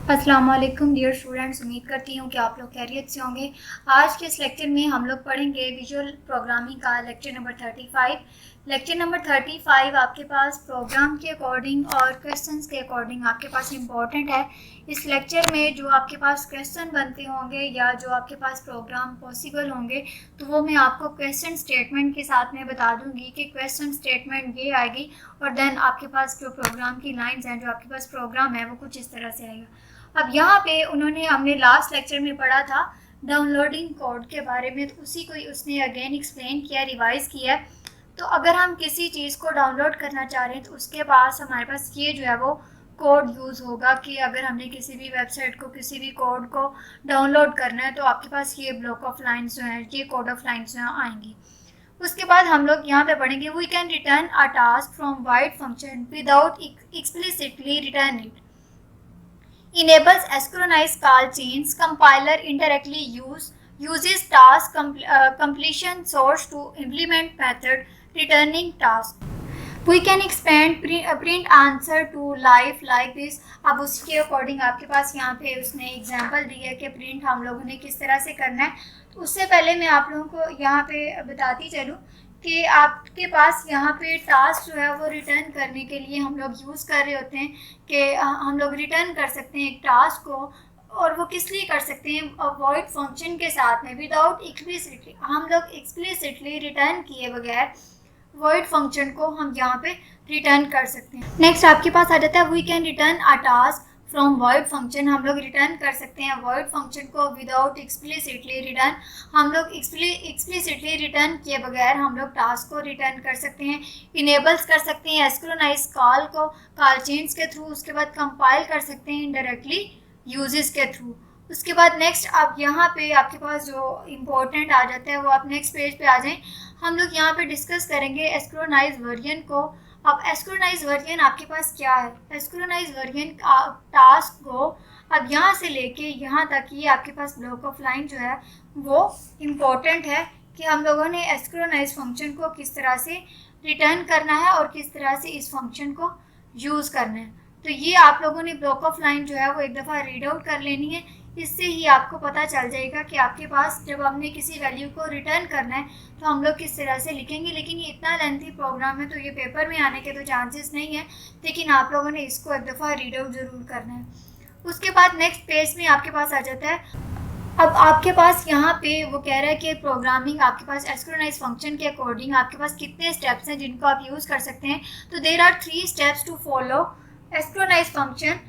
अस्सलाम वालेकुम dear students, उम्मीद करती हूँ कि आप लोग खैरियत से होंगे। आज के इस लेक्चर में हम लोग पढ़ेंगे विजुअल प्रोग्रामिंग का लेक्चर नंबर 35। लेक्चर नंबर 35 आपके पास प्रोग्राम के अकॉर्डिंग और क्वेश्चंस के अकॉर्डिंग आपके पास इम्पॉर्टेंट है। इस लेक्चर में जो आपके पास क्वेश्चन बनते होंगे या जो आपके पास प्रोग्राम पॉसिबल होंगे तो वो मैं आपको क्वेश्चन स्टेटमेंट के साथ में बता दूंगी कि क्वेश्चन स्टेटमेंट ये आएगी और देन आपके पास जो प्रोग्राम की लाइन्स हैं, जो आपके पास प्रोग्राम है वो कुछ इस तरह से आएगा। अब यहाँ पे हमने लास्ट लेक्चर में पढ़ा था डाउनलोडिंग कोड के बारे में, तो उसी को उसने अगेन एक्सप्लेन किया, रिवाइज किया। तो अगर हम किसी चीज़ को डाउनलोड करना चाह रहे हैं तो उसके पास हमारे पास ये जो है वो कोड यूज़ होगा कि अगर हमने किसी भी वेबसाइट को, किसी भी कोड को डाउनलोड करना है तो आपके पास ये ब्लॉक ऑफ लाइन्स जो हैं, ये कोड ऑफ लाइन्स जो हैं आएंगी। उसके बाद हम लोग यहाँ पे पढ़ेंगे we can return a task from void function without explicitly return it, enables asynchronous call chains, compiler indirectly uses task completion source to implement method returning task. We can expand print answer to life like this. अब उसके according आपके पास यहाँ पे उसने example दी है कि print हम लोगों ने किस तरह से करना है। तो उससे पहले मैं आप लोगों को यहाँ पे बताती चलूँ कि आपके पास यहाँ पे टास्क जो है वो रिटर्न करने के लिए हम लोग यूज़ कर रहे होते हैं कि हम लोग रिटर्न कर सकते हैं एक टास्क को, और वो किस लिए कर सकते हैं वॉइड फंक्शन के साथ में, विदाउट एक्सप्लिसिटली। हम लोग एक्सप्लिसिटली रिटर्न किए बगैर वॉइड फंक्शन को हम यहाँ पे रिटर्न कर सकते हैं। नेक्स्ट आपके पास आ जाता है we can return a task from void function. हम लोग रिटर्न कर सकते हैं void फंक्शन को विदाउट एक्सप्लिसिटली रिटर्न। हम लोग एक्सप्लिसिटली रिटर्न किए बगैर हम लोग टास्क को रिटर्न कर सकते हैं। इनेबल्स कर सकते हैं एस्क्रोनाइज कॉल को कॉल चेन्स के थ्रू। उसके बाद कंपाइल कर सकते हैं इनडायरेक्टली यूजेस के थ्रू। उसके बाद नेक्स्ट आप यहाँ पे आपके पास जो इम्पोर्टेंट आ जाता है वो आप नेक्स्ट पेज पे आ जाएं। हम लोग यहाँ पे डिस्कस करेंगे एस्क्रोनाइज वर्जन को। अब एस्क्रोनाइज वर्जन आपके पास क्या है? एस्क्रोनाइज वर्जन टास्क को अब यहाँ से लेके यहाँ तक ये आपके पास ब्लॉक ऑफ लाइन जो है वो इम्पोर्टेंट है कि हम लोगों ने एस्क्रोनाइज फंक्शन को किस तरह से रिटर्न करना है और किस तरह से इस फंक्शन को यूज़ करना है। तो ये आप लोगों ने ब्लॉक ऑफ लाइन जो है वो एक दफ़ा रीड आउट कर लेनी है। इससे ही आपको पता चल जाएगा कि आपके पास जब हमने किसी वैल्यू को रिटर्न करना है तो हम लोग किस तरह से लिखेंगे। लेकिन ये इतना लेंथी प्रोग्राम है तो ये पेपर में आने के तो चांसेस नहीं है, लेकिन आप लोगों ने इसको एक दफ़ा रीड आउट ज़रूर करना है। उसके बाद नेक्स्ट पेज में आपके पास आ जाता है। अब आपके पास यहाँ पे वो कह रहा है कि प्रोग्रामिंग आपके पास एस्क्रोनाइज फंक्शन के अकॉर्डिंग आपके पास कितने स्टेप्स हैं जिनको आप यूज़ कर सकते हैं। तो there are 3 steps to follow asynchronise function.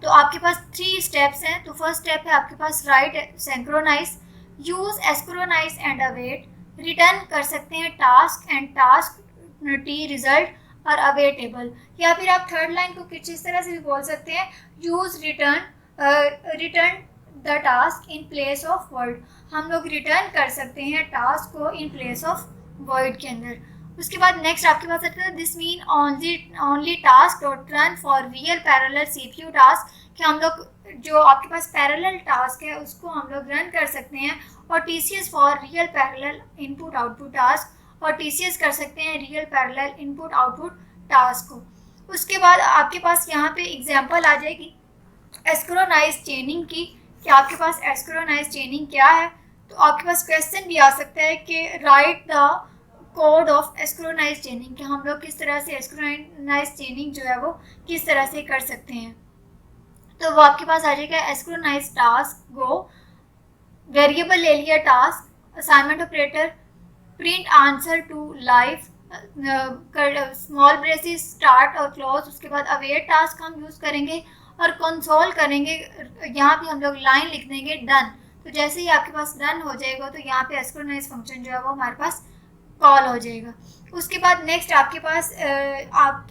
तो आपके पास 3 स्टेप्स हैं। तो फर्स्ट स्टेप है आपके पास write synchronise, use asynchronise and await, return कर सकते हैं task and task T result और अवेटेबल। या फिर आप थर्ड लाइन को कुछ इस तरह से भी बोल सकते हैं, use return the task in place of word. हम लोग रिटर्न कर सकते हैं टास्क को इन प्लेस ऑफ वर्ड के अंदर। उसके बाद नेक्स्ट आपके पास आता है this mean only task dot run for real parallel CPU task, कि हम लोग जो आपके पास पैरेलल टास्क है उसको हम लोग रन कर सकते हैं। और TCS for real parallel input output task, और टीसीएस कर सकते हैं real parallel input output task को। उसके बाद आपके पास यहाँ पे एग्जाम्पल आ जाएगी एस्क्रोनाइज चेनिंग की, कि आपके पास एस्क्रोनाइज चेनिंग क्या है। तो आपके पास क्वेश्चन भी आ सकता है कि write the code of asynchronise chaining, कि हम लोग किस तरह से एस्क्रोनाइज चेनिंग जो है वो किस तरह से कर सकते हैं। तो वो आपके पास आ जाएगा एस्क्रोनाइज टास्क गो, वेरिएबल ले लिया task, assignment operator, print answer to life, small braces start और क्लोज। उसके बाद अवेट टास्क हम यूज़ करेंगे और कंसोल करेंगे। यहाँ पे हम लोग लाइन लिख देंगे डन। तो जैसे ही आपके पास डन हो जाएगा तो यहाँ पे एस्क्रोनाइज फंक्शन जो है वो हमारे पास कॉल हो जाएगा। उसके बाद नेक्स्ट आपके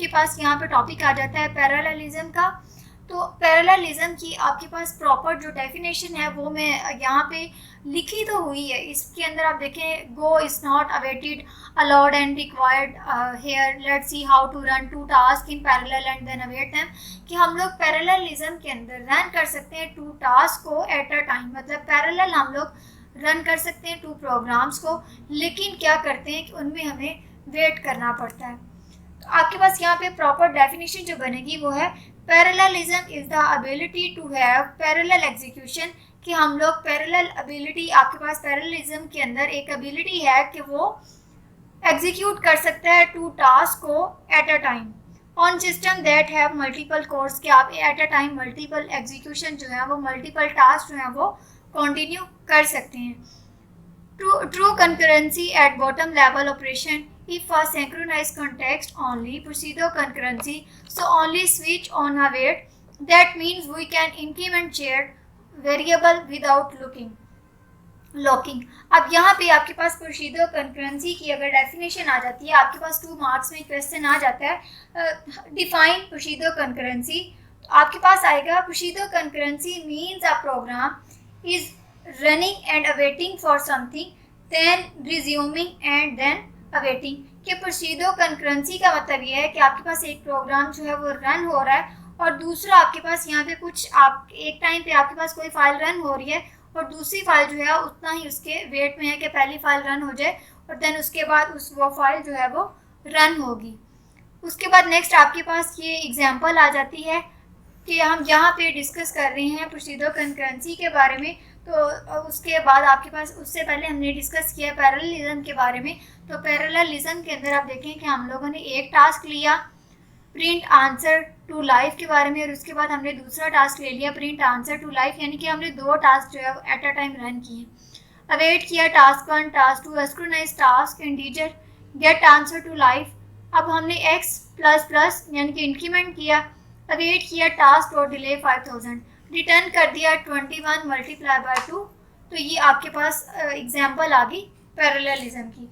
पास यहाँ पे टॉपिक आ जाता है पैरेललिज्म का। तो पैरेललिज्म की आपके पास प्रॉपर जो डेफिनेशन है वो मैं यहाँ पे लिखी तो हुई है। इसके अंदर आप देखें, go is not awaited allowed and required here, let's see how to run 2 task in parallel and then await them, कि हम लोग पैरेललिज्म के अंदर रन कर सकते हैं 2 टास्क को एट अ टाइम। मतलब पैरेलल हम लोग रन कर सकते हैं 2 प्रोग्राम्स को, लेकिन क्या करते हैं कि उनमें हमें वेट करना पड़ता है। तो आपके पास यहाँ पे प्रॉपर डेफिनेशन जो बनेगी वो है parallelism is the ability to have parallel execution, कि हम लोग पैरेलल एबिलिटी, आपके पास पैरेललिज्म के अंदर एक एबिलिटी है कि वो एग्जीक्यूट कर सकता है टू टास्क को eight a time on system that have multiple course, कि आप eight a time multiple execution जो है वो मल्टीपल टास्क जो है वो कंटिन्यू कर सकते हैं. True concurrency at bottom level operation if a synchronized context only pseudo concurrency, so only switch on a wait, that means we can increment shared variable without locking. अब यहाँ पे आपके पास प्रोसीडो कंकरेंसी की अगर डेफिनेशन आ जाती है, आपके पास 2 मार्क्स में क्वेश्चन आ जाता है डिफाइन प्रोसीडो कंकरेंसी, तो आपके पास आएगा pseudo concurrency means a program is running and awaiting for something then resuming and then awaiting. कि प्रोसीडो कंकरेंसी का मतलब ये है कि आपके पास एक प्रोग्राम जो है वो रन हो रहा है और दूसरा आपके पास यहाँ पे कुछ, आप एक टाइम पे आपके पास कोई फाइल रन हो रही है और दूसरी फाइल जो है उतना ही उसके वेट में है कि पहली फाइल रन हो जाए और देन उसके बाद वो फाइल जो है वो रन होगी. उसके बाद नेक्स्ट आपके पास ये एग्जांपल आ जाती है कि हम यहाँ पे डिस्कस कर रहे हैं प्रोसीडो कंकरेंसी के बारे में, तो उसके बाद आपके पास, उससे पहले हमने डिस्कस किया पैरेललिज्म के बारे में. तो पैरेललिज्म के अंदर आप देखें कि हम लोगों ने एक टास्क लिया प्रिंट आंसर टू लाइफ के बारे में और उसके बाद हमने दूसरा टास्क ले लिया प्रिंट आंसर टू लाइफ, यानी कि हमने 2 टास्क जो है एट अ टाइम रन किए. अवेट किया task 1, task 2, asynchronise task integer get answer to life. अब हमने x ++ यानी कि इंक्रीमेंट किया, अवेट किया टास्क और डिले 5000, रिटर्न कर दिया 21 × 2. तो ये आपके पास एग्जाम्पल आ गई पैरेललिज्म की.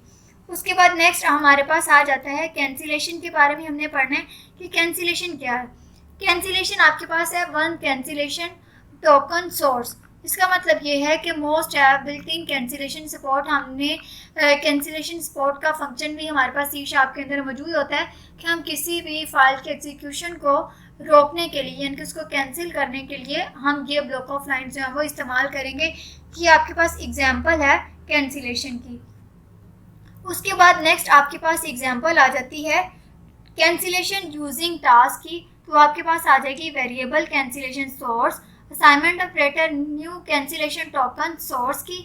उसके बाद नेक्स्ट हमारे पास आ जाता है कैंसिलेशन के बारे में हमने पढ़ना है कि कैंसिलेशन क्या है. कैंसिलेशन आपके पास है 1 कैंसिलेशन टोकन सोर्स. इसका मतलब ये है कि most app built in cancellation support, हमने कैंसिलेशन सपोर्ट का फंक्शन भी हमारे पास सी शार्प के अंदर मौजूद होता है कि हम किसी भी फाइल के एग्जीक्यूशन को रोकने के लिए यानी कि उसको कैंसिल करने के लिए हम ये ब्लॉक ऑफ लाइन्स जो है वो इस्तेमाल करेंगे. कि आपके पास एग्जांपल है कैंसिलेशन की. उसके बाद नेक्स्ट आपके पास एग्जांपल आ जाती है कैंसिलेशन यूजिंग टास्क की. तो आपके पास आ जाएगी variable cancellation source, assignment operator new cancellation token source की,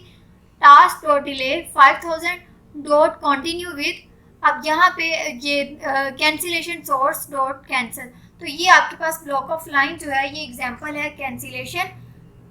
task dot delay 5000 dot continue with. अब यहाँ पे ये कैंसिलेशन सोर्स डॉट कैंसिल, तो ये आपके पास ब्लॉक ऑफ लाइन जो है ये एग्जांपल है कैंसिलेशन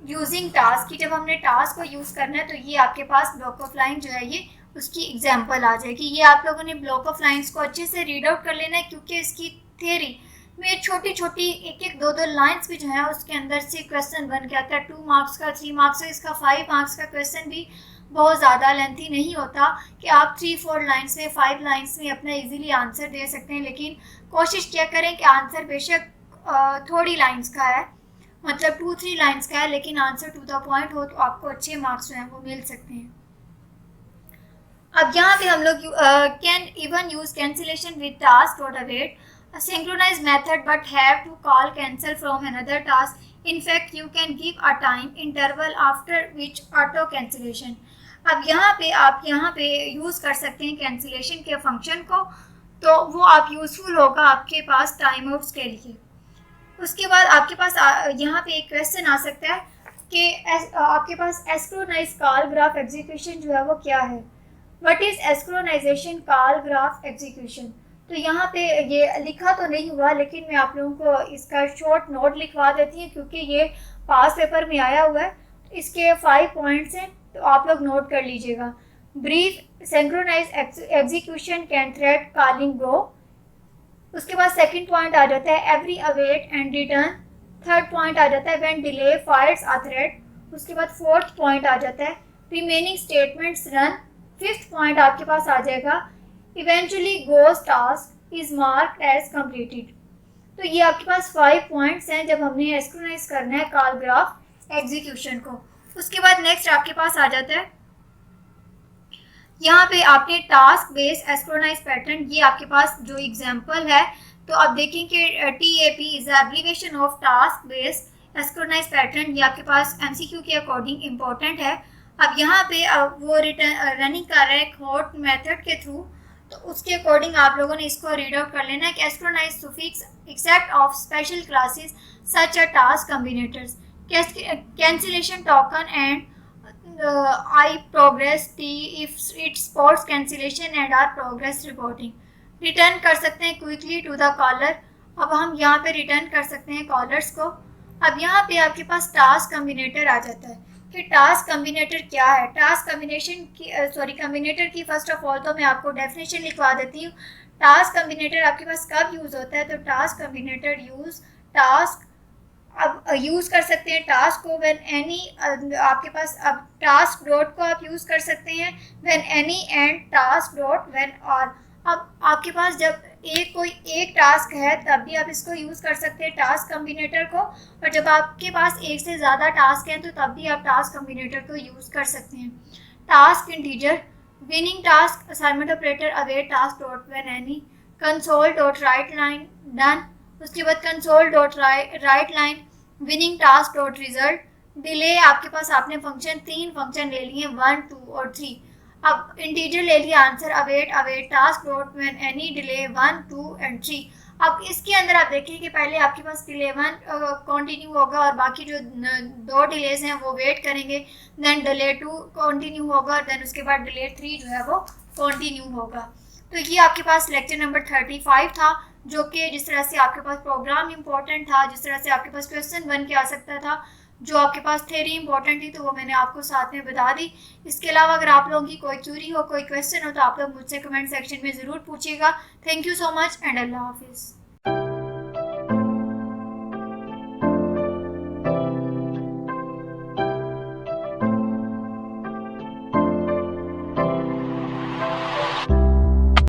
यूजिंग टास्क की. जब हमने टास्क को यूज़ करना है तो ये आपके पास ब्लॉक ऑफ लाइन जो है ये उसकी एग्जांपल आ जाएगी. ये आप लोगों ने ब्लॉक ऑफ लाइंस को अच्छे से रीड आउट कर लेना है क्योंकि इसकी थ्योरी में छोटी छोटी 1-1, 2-2 लाइंस भी जो है उसके अंदर से क्वेश्चन बन के आता है. 2 मार्क्स का, 3 मार्क्स का, इसका 5 मार्क्स का क्वेश्चन भी बहुत ज़्यादा लेंथी नहीं होता कि आप 3-4 लाइन्स में, 5 लाइन्स में अपना इजीली आंसर दे सकते हैं. लेकिन कोशिश क्या करें कि आंसर बेशक थोड़ी लाइन्स का है, मतलब 2-3 लाइन्स का है, लेकिन आंसर टू द पॉइंट हो तो आपको अच्छे मार्क्स जो हैं वो मिल सकते हैं. अब यहाँ पे हम लोग can even use cancellation with task dot await, a synchronized method but have to call cancel from another task. In fact, you can give a time interval after which auto cancellation. अब यहाँ पे आप यहाँ पे use कर सकते हैं cancellation के फंक्शन को, तो वो आप यूज़फुल होगा आपके पास टाइम आउट्स के लिए. उसके बाद आपके पास यहाँ पे एक क्वेश्चन आ सकता है कि आपके पास एस्क्रोनाइज कॉल ग्राफ एग्जीक्यूशन जो है वो क्या है. What is asynchronisation call graph execution. तो यहाँ पे ये लिखा तो नहीं हुआ लेकिन मैं आप लोगों को इसका शॉर्ट नोट लिखवा देती हूँ क्योंकि ये पास पेपर में आया हुआ है. इसके 5 पॉइंट्स हैं तो आप लोग नोट कर लीजिएगा. Brief synchronise execution can thread calling go. उसके बाद सेकंड पॉइंट आ जाता है every await and return. Third point आ जाता है when delay fires a thread. उसके बाद फोर्थ पॉइंट आ जाता है remaining statements run. Fifth point आपके पास आ जाएगा eventually goes task is marked as completed. तो ये आपके पास 5 पॉइंट्स हैं जब हमने एस्क्रोनाइज करना है कॉल ग्राफ एग्जीक्यूशन को. उसके बाद नेक्स्ट आपके पास आ जाता है यहाँ पे आपने टास्क बेस्ड एस्क्रोनाइज पैटर्न, ये आपके पास जो एग्जांपल है तो आप देखें कि TAP is abbreviation of task based asynchronise pattern. ये आपके पास MCQ के अकॉर्डिंग इम्पोर्टेंट है. अब यहाँ पे वो रनिंग कर रहा है हॉट मेथड के थ्रू, तो उसके अकॉर्डिंग आप लोगों ने इसको रीड आउट कर लेना है कि asynchronise suffix except of special classes such a task combinators, cancellation token and I progress T if it sports cancellation and R progress reporting. Return कर सकते हैं क्विकली टू द कॉलर। अब हम यहाँ पे रिटर्न कर सकते हैं कॉलर्स को। अब यहाँ पे आपके पास टास्क कम्बिनेटर आ जाता है कि टास्क कम्बिनेटर क्या है। टास्क कम्बिनेशन की कम्बिनेटर की फर्स्ट ऑफ ऑल तो मैं आपको डेफिनेशन लिखवा देती हूँ। टास्क कम्बिनेटर आपके पास कब यूज़ होता है, तो टास्क कम्बिनेटर अब यूज़ कर सकते हैं टास्क को व्हेन एनी, आपके पास अब टास्क डॉट को आप यूज़ कर सकते हैं when any and task dot when और। अब आपके पास जब कोई एक टास्क है तब भी आप इसको यूज़ कर सकते हैं टास्क कम्बिनेटर को, और जब आपके पास एक से ज़्यादा टास्क हैं तो तब भी आप टास्क कम्बिनेटर को यूज़ कर सकते हैं। Task integer, winning task, assignment operator, await task dot when any, console dot right line done, उसके बाद console dot right line, winning task dot result, delay आपके पास आपने फंक्शन 3 फंक्शन ले लिए 1, 2 और 3। अब इंटीजर ले लिया answer await task dot when any delay 1, 2 and 3। अब इसके अंदर आप देखिए कि पहले आपके पास डिले 1 कंटिन्यू होगा और बाकी जो 2 डिलेज हैं वो वेट करेंगे, देन डिले 2 कंटिन्यू होगा और देन उसके बाद डिले 3 जो है वो कंटिन्यू होगा। तो ये आपके पास लेक्चर नंबर 35 था, जो कि जिस तरह से आपके पास प्रोग्राम इंपॉर्टेंट था, जिस तरह से आपके पास क्वेश्चन बन के आ सकता था, जो आपके पास थ्योरी इंपॉर्टेंट थी तो वो मैंने आपको साथ में बता दी। इसके अलावा अगर आप लोगों की कोई क्यूरी हो, कोई क्वेश्चन हो तो आप लोग मुझसे कमेंट सेक्शन में ज़रूर पूछिएगा। Thank you so much and अल्लाह हाफिज़।